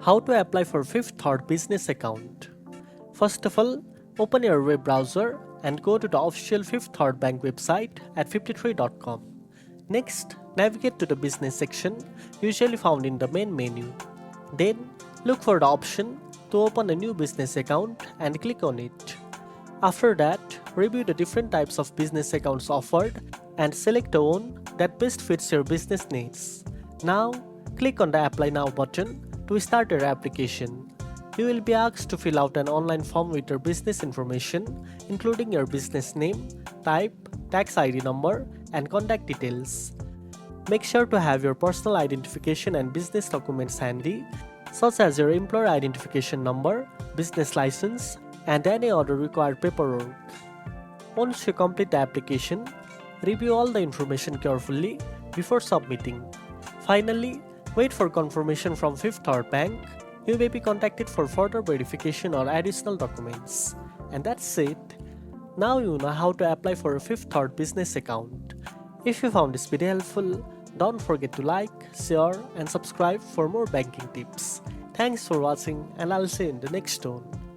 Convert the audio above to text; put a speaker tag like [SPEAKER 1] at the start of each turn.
[SPEAKER 1] How to apply for Fifth Third business account. First of all, open your web browser and go to the official Fifth Third Bank website at 53.com. Next, navigate to the business section, usually found in the main menu. Then, look for the option to open a new business account and click on it. After that, review the different types of business accounts offered and select the one that best fits your business needs. Now, click on the Apply Now button to start your application. You will be asked to fill out an online form with your business information, including your business name, type, tax ID number, and contact details. Make sure to have your personal identification and business documents handy, such as your employer identification number, business license, and any other required paperwork. Once you complete the application, review all the information carefully before submitting. Finally, wait for confirmation from Fifth Third Bank. You may be contacted for further verification or additional documents. And that's it. Now you know how to apply for a Fifth Third business account. If you found this video helpful, don't forget to like, share, and subscribe for more banking tips. Thanks for watching, and I'll see you in the next one.